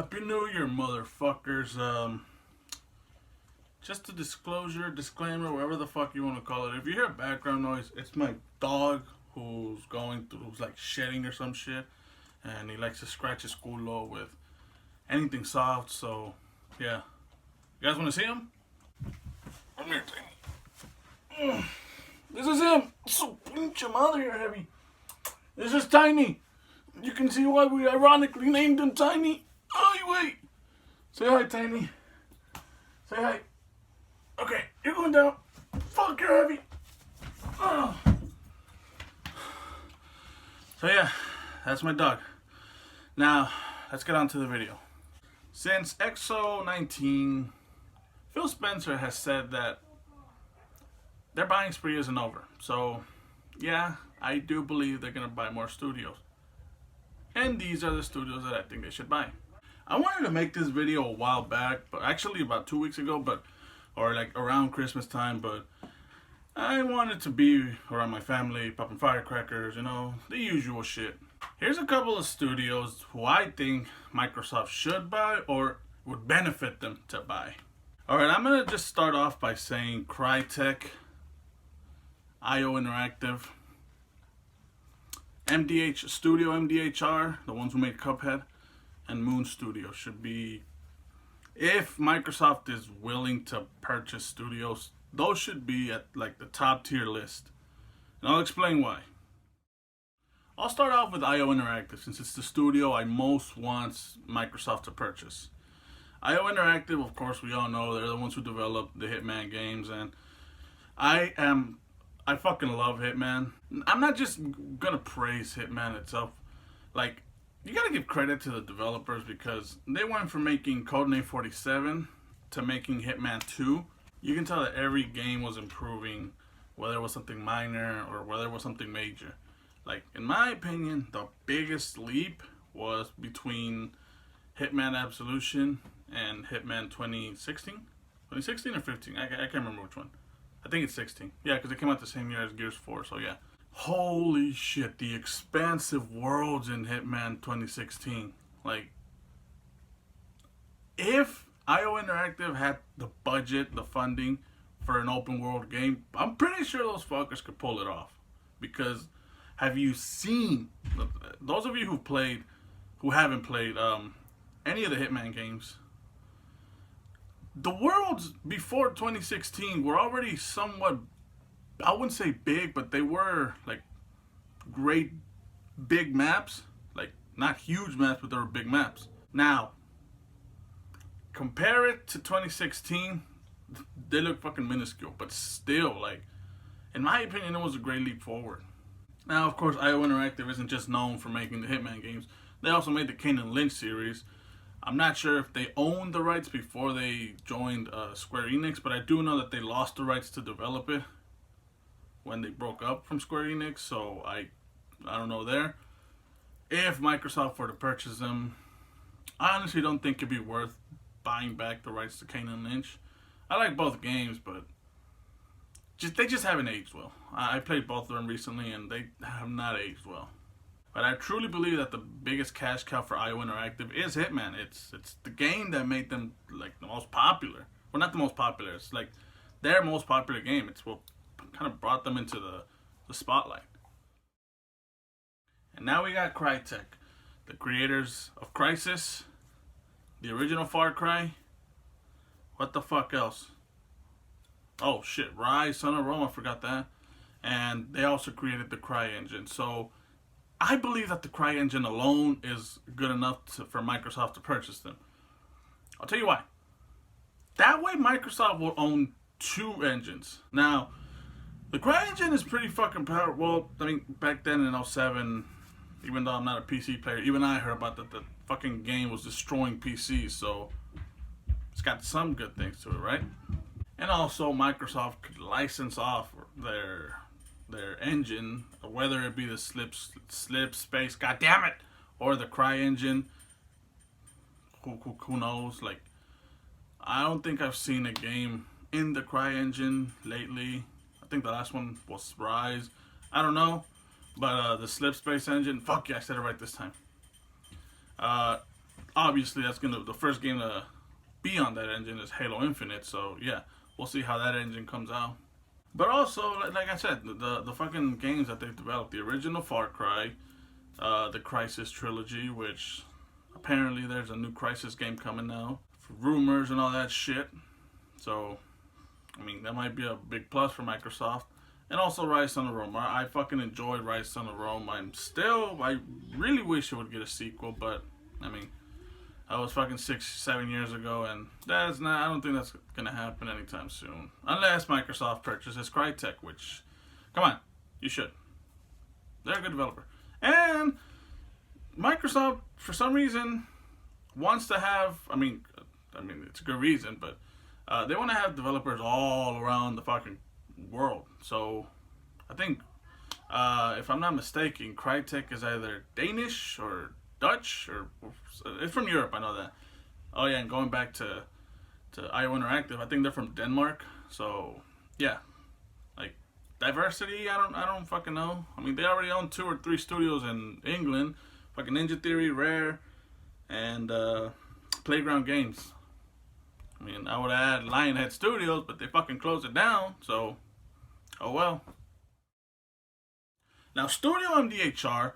Happy New Year, motherfuckers. Just a disclaimer, whatever the fuck you want to call it. If you hear background noise, it's my dog who's like shedding or some shit, and he likes to scratch his culo with anything soft. So, yeah. You guys want to see him? Come here, Tiny. This is him. So pinche madre, you're heavy. This is Tiny. You can see why we ironically named him Tiny. Oh, wait. Say hi, Tiny. Say hi. Okay, you're going down. Fuck, you're heavy. Oh. So yeah, that's my dog. Now, let's get on to the video. Since XO19, Phil Spencer has said that their buying spree isn't over. So, yeah, I do believe they're going to buy more studios. And these are the studios that I think they should buy. I wanted to make this video a while back, but actually about 2 weeks ago, or like around Christmas time, but I wanted to be around my family, popping firecrackers, you know, the usual shit. Here's a couple of studios who I think Microsoft should buy or would benefit them to buy. Alright, I'm going to just start off by saying Crytek, IO Interactive, MDHR, the ones who made Cuphead, and Moon Studio should be, if Microsoft is willing to purchase studios, those should be at like the top tier list. And I'll explain why. I'll start off with IO Interactive since it's the studio I most want Microsoft to purchase. IO Interactive, of course, we all know they're the ones who developed the Hitman games, and I fucking love Hitman. I'm not just gonna praise Hitman itself. Like, you gotta give credit to the developers because they went from making Codename 47 to making Hitman 2. You can tell that every game was improving, whether it was something minor or whether it was something major. Like, in my opinion, the biggest leap was between Hitman Absolution and Hitman 2016? 2016 or 15? I can't remember which one. I think it's 16. Yeah, because it came out the same year as Gears 4, so yeah. Holy shit, the expansive worlds in Hitman 2016. Like, if IO Interactive had the budget, the funding for an open world game, I'm pretty sure those fuckers could pull it off. Because have you seen, those of you who haven't played any of the Hitman games, the worlds before 2016 were already somewhat, I wouldn't say big, but they were like great big maps. Like, not huge maps, but they were big maps. Now, compare it to 2016, they look fucking minuscule, but still, like, in my opinion, it was a great leap forward. Now, of course, IO Interactive isn't just known for making the Hitman games. They also made the Kane and Lynch series. I'm not sure if they owned the rights before they joined Square Enix, but I do know that they lost the rights to develop it when they broke up from Square Enix, so I don't know there. If Microsoft were to purchase them, I honestly don't think it'd be worth buying back the rights to Kane and Lynch. I like both games, but they just haven't aged well. I played both of them recently, and they have not aged well. But I truly believe that the biggest cash cow for IO Interactive is Hitman. It's the game that made them like the most popular. Well, not the most popular. It's like their most popular game. It's what kind of brought them into the spotlight. And now we got Crytek, the creators of Crysis, the original Far Cry. What the fuck else? Oh shit, Rise, Son of Rome, I forgot that. And they also created the Cry engine. So I believe that the Cry engine alone is good enough for Microsoft to purchase them. I'll tell you why. That way Microsoft will own two engines. Now, the Cry engine is pretty fucking powerful. Well, I mean, back then in 07, even though I'm not a PC player, even I heard about that the fucking game was destroying PCs, so it's got some good things to it, right? And also, Microsoft could license off their engine, whether it be the slip space, goddammit, or the Cry engine. Who knows? Like, I don't think I've seen a game in the Cry engine lately. I think the last one was Rise. I don't know, but the slip space engine. Fuck yeah, I said it right this time. obviously that's the first game to be on that engine is Halo Infinite. So yeah, we'll see how that engine comes out. But also, like I said, the fucking games that they've developed, the original Far Cry, the Crysis trilogy, which apparently there's a new Crysis game coming now, rumors and all that shit. So, I mean, that might be a big plus for Microsoft. And also Rise Son of Rome. I fucking enjoyed Rise Son of Rome. I really wish it would get a sequel, but, I mean, that was fucking 6-7 years ago, and I don't think that's gonna happen anytime soon. Unless Microsoft purchases Crytek, which, come on, you should. They're a good developer. And Microsoft, for some reason, wants to have, I mean, it's a good reason, but they want to have developers all around the fucking world. So, I think, if I'm not mistaken, Crytek is either Danish or Dutch, or it's from Europe, I know that. Oh yeah, and going back to IO Interactive, I think they're from Denmark. So yeah, like diversity, I don't fucking know. I mean, they already own 2 or 3 studios in England, fucking Ninja Theory, Rare, and Playground Games. I mean, I would add Lionhead Studios, but they fucking closed it down. So, oh well. Now, Studio MDHR,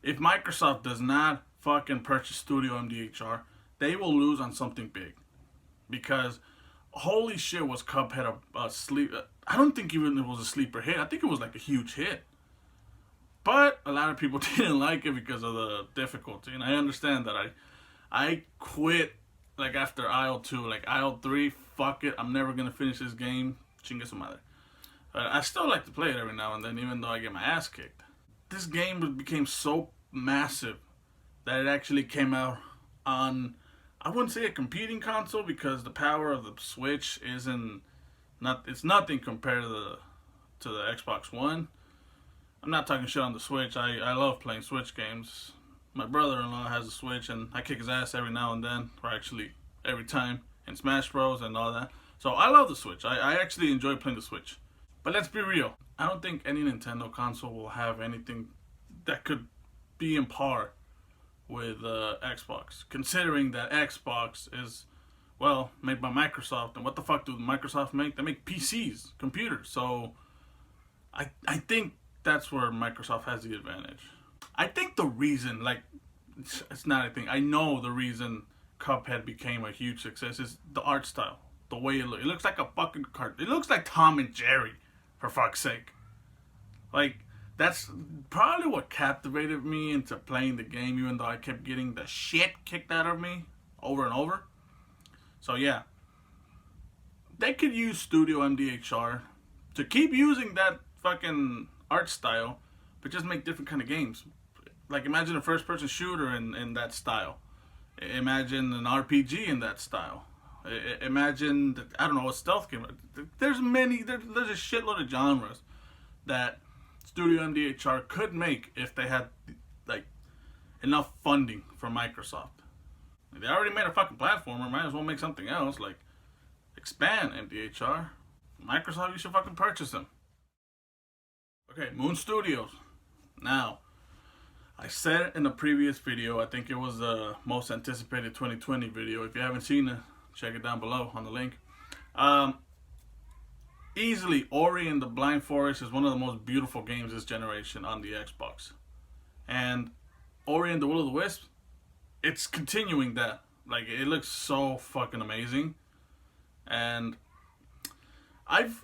if Microsoft does not fucking purchase Studio MDHR, they will lose on something big. Because, holy shit, was Cuphead a sleep... I don't think even it was a sleeper hit. I think it was like a huge hit. But a lot of people didn't like it because of the difficulty. And I understand that. I quit like after IO2. Like IO3, fuck it. I'm never going to finish this game. Chingue su madre. I still like to play it every now and then, even though I get my ass kicked. This game became so massive that it actually came out on, I wouldn't say a competing console, because the power of the Switch it's nothing compared to the Xbox One. I'm not talking shit on the Switch. I love playing Switch games. My brother-in-law has a Switch, and I kick his ass every now and then, or actually every time, in Smash Bros. And all that. So I love the Switch. I actually enjoy playing the Switch. But let's be real. I don't think any Nintendo console will have anything that could be in par with Xbox. Considering that Xbox is, well, made by Microsoft. And what the fuck do Microsoft make? They make PCs, computers. So I think that's where Microsoft has the advantage. I think the reason, like, it's not a thing. I know the reason Cuphead became a huge success is the art style. The way it looks. It looks like a fucking cartoon. It looks like Tom and Jerry, for fuck's sake. Like, that's probably what captivated me into playing the game, even though I kept getting the shit kicked out of me over and over. So yeah, they could use Studio MDHR to keep using that fucking art style, but just make different kind of games. Like, imagine a first-person shooter in that style. Imagine an RPG in that style. Imagine, I don't know, a stealth game. There's a shitload of genres that Studio MDHR could make if they had, like, enough funding from Microsoft. They already made a fucking platformer, might as well make something else, like, expand MDHR. Microsoft, you should fucking purchase them. Okay, Moon Studios. Now, I said it in a previous video, I think it was the most anticipated 2020 video. If you haven't seen it, check it down below on the link. Easily, Ori and the Blind Forest is one of the most beautiful games this generation on the Xbox. And Ori and the Will of the Wisps, it's continuing that. Like, it looks so fucking amazing. And I've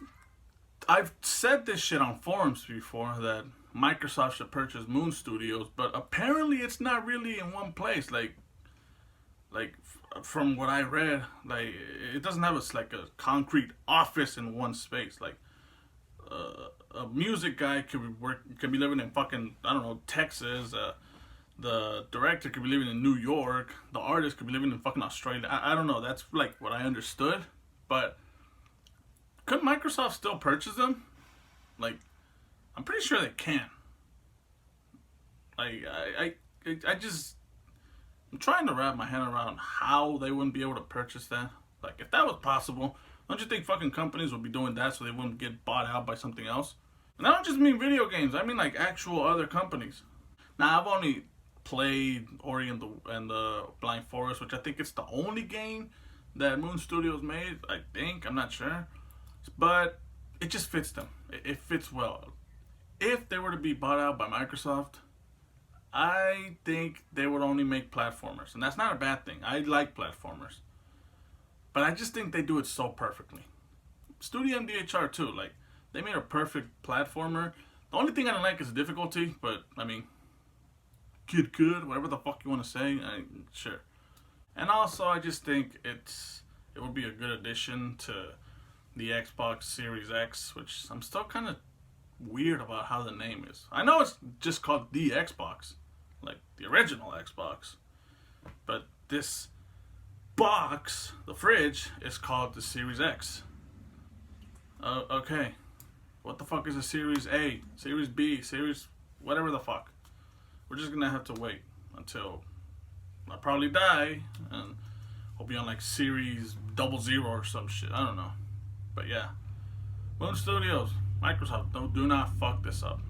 said this shit on forums before, that Microsoft should purchase Moon Studios, but apparently it's not really in one place. Like from what I read, like, it doesn't have like a concrete office in one space. Like, a music guy could be living in fucking, I don't know, Texas. The director could be living in New York. The artist could be living in fucking Australia. I don't know. That's like what I understood. But could Microsoft still purchase them? Like, I'm pretty sure they can. Like, I'm trying to wrap my head around how they wouldn't be able to purchase that. Like, if that was possible, don't you think fucking companies would be doing that so they wouldn't get bought out by something else? And I don't just mean video games. I mean, like, actual other companies. Now, I've only played Ori and the Blind Forest, which I think it's the only game that Moon Studios made. I think, I'm not sure, but it just fits them. It fits well. If they were to be bought out by Microsoft, I think they would only make platformers, and that's not a bad thing. I like platformers, but I just think they do it so perfectly. Studio MDHR too, like they made a perfect platformer. The only thing I don't like is the difficulty, but I mean, kid could, whatever the fuck you want to say, sure. And also, I just think it would be a good addition to the Xbox Series X, which I'm still kind of weird about how the name is. I know it's just called the Xbox, like the original Xbox, but this box, the fridge, is called the Series X. Okay. What the fuck is a Series A, Series B, Series whatever the fuck? We're just gonna have to wait until I probably die and I'll be on like Series 00 or some shit. I don't know. But yeah. Moon Studios, Microsoft, do not fuck this up.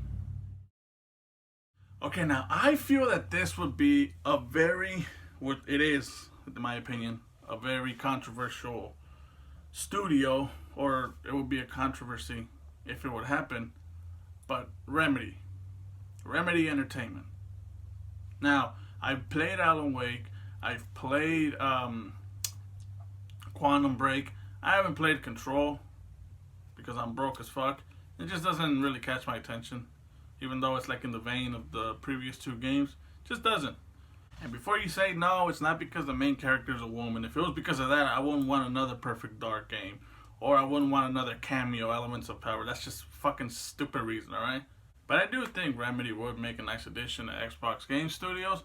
Okay, now I feel that this would be it is, in my opinion, a very controversial studio, or it would be a controversy if it would happen, but Remedy Entertainment. Now, I've played Alan Wake, I've played Quantum Break. I haven't played Control because I'm broke as fuck. It just doesn't really catch my attention, even though it's like in the vein of the previous two games. It just doesn't. And before you say no, it's not because the main character is a woman. If it was because of that, I wouldn't want another Perfect Dark game. Or I wouldn't want another cameo, Elements of Power. That's just fucking stupid reason, alright? But I do think Remedy would make a nice addition to Xbox Game Studios.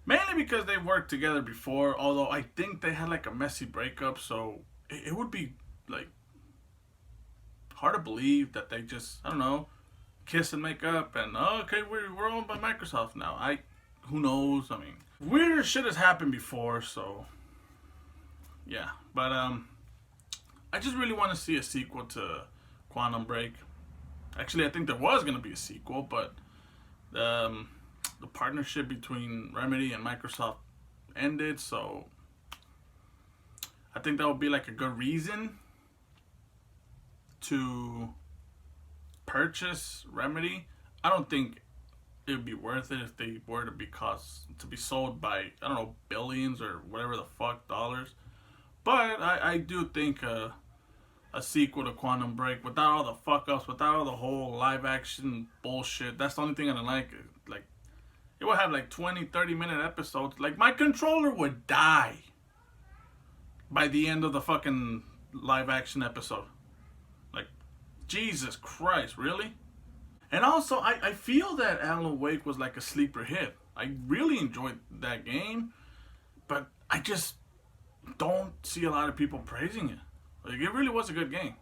Mainly because they've worked together before. Although I think they had like a messy breakup. So it would be like hard to believe that they just, I don't know, kiss and make up. And okay, we're owned by Microsoft now. Who knows? I mean, weirder shit has happened before. So yeah. But I just really want to see a sequel to Quantum Break. Actually, I think there was going to be a sequel, but the partnership between Remedy and Microsoft ended, so I think that would be like a good reason to purchase Remedy. I don't think it would be worth it if they were to be sold by, I don't know, billions or whatever the fuck dollars. But I do think a sequel to Quantum Break without all the fuck ups, without all the whole live action bullshit. That's the only thing I don't like. Like, it would have like 20, 30-minute episodes. Like, my controller would die by the end of the fucking live action episode. Like, Jesus Christ, really? And also, I feel that Alan Wake was like a sleeper hit. I really enjoyed that game, but I just don't see a lot of people praising it. Like, it really was a good game.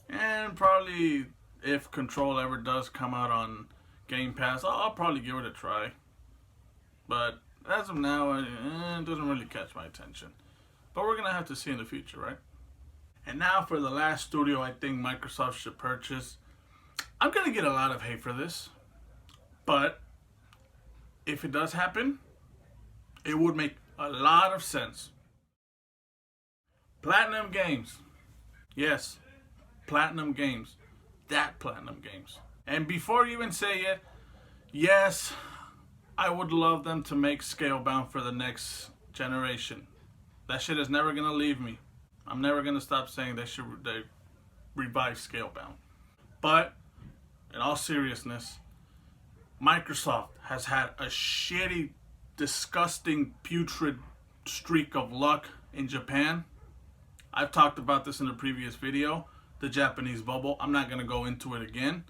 And probably if Control ever does come out on Game Pass, I'll probably give it a try. But as of now, it doesn't really catch my attention. But we're going to have to see in the future, right? And now for the last studio I think Microsoft should purchase. I'm going to get a lot of hate for this. But if it does happen, it would make a lot of sense. Platinum Games. Yes, Platinum Games. That Platinum Games. And before you even say it, yes, I would love them to make Scalebound for the next generation. That shit is never going to leave me. I'm never going to stop saying they revive Scalebound. But, in all seriousness, Microsoft has had a shitty, disgusting, putrid streak of luck in Japan. I've talked about this in a previous video, the Japanese bubble. I'm not going to go into it again.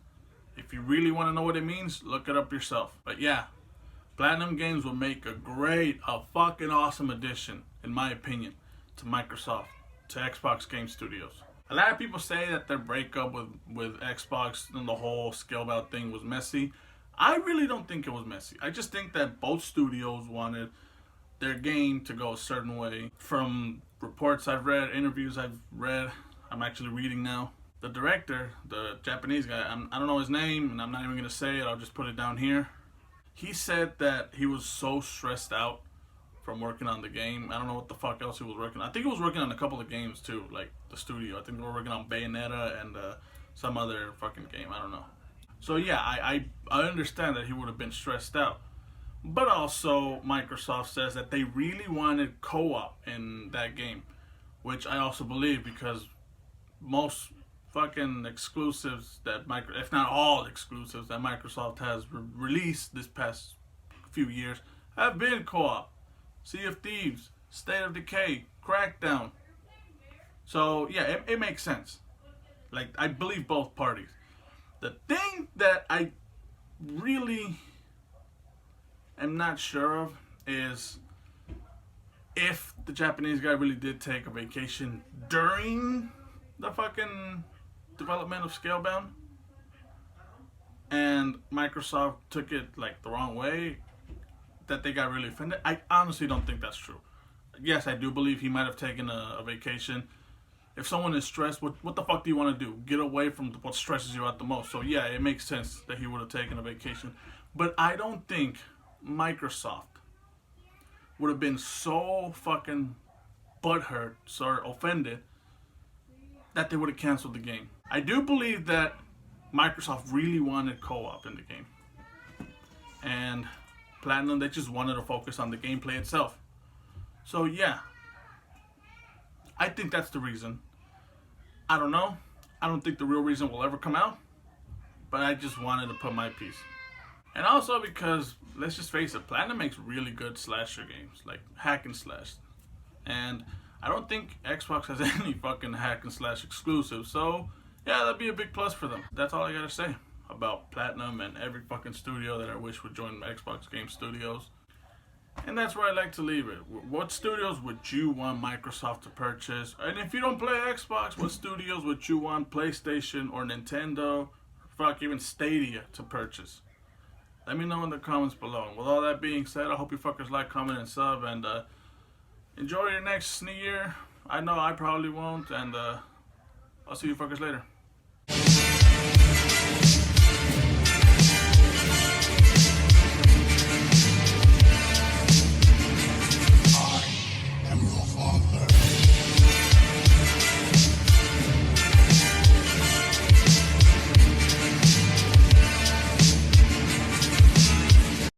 If you really want to know what it means, look it up yourself. But yeah, Platinum Games will make a fucking awesome addition, in my opinion, to Microsoft, to Xbox Game Studios. A lot of people say that their breakup with Xbox and the whole Scalebound thing was messy. I really don't think it was messy. I just think that both studios wanted their game to go a certain way. From reports I've read, interviews I've read, I'm actually reading now. The director, the Japanese guy, I don't know his name, and I'm not even going to say it, I'll just put it down here. He said that he was so stressed out from working on the game. I don't know what the fuck else he was working on. I think he was working on a couple of games too, like the studio. I think they were working on Bayonetta and some other fucking game. I don't know. So yeah, I understand that he would have been stressed out. But also, Microsoft says that they really wanted co-op in that game, which I also believe, because most fucking exclusives that if not all exclusives that Microsoft has released this past few years have been co-op. Sea of Thieves, State of Decay, Crackdown. So yeah, it makes sense. Like, I believe both parties. The thing that I really am not sure of is if the Japanese guy really did take a vacation during the fucking development of Scalebound and Microsoft took it like the wrong way, that they got really offended. I honestly don't think that's true. Yes, I do believe he might have taken a vacation. If someone is stressed, what the fuck do you want to do? Get away from what stresses you out the most. So yeah, it makes sense that he would have taken a vacation. But I don't think Microsoft would have been so fucking butthurt or offended that they would have canceled the game. I do believe that Microsoft really wanted co-op in the game. And Platinum, they just wanted to focus on the gameplay itself. So yeah, I think that's the reason. I don't know. I don't think the real reason will ever come out. But I just wanted to put my piece. And also because, let's just face it, Platinum makes really good slasher games, like hack and slash. And I don't think Xbox has any fucking hack and slash exclusives. So yeah, that'd be a big plus for them. That's all I gotta say about Platinum and every fucking studio that I wish would join Xbox Game Studios. And that's where I like to leave it. What studios would you want Microsoft to purchase? And if you don't play Xbox, what studios would you want PlayStation or Nintendo, fuck, even Stadia to purchase? Let me know in the comments below. With all that being said, I hope you fuckers like, comment, and sub. And enjoy your next New Year. I know I probably won't. And I'll see you fuckers later.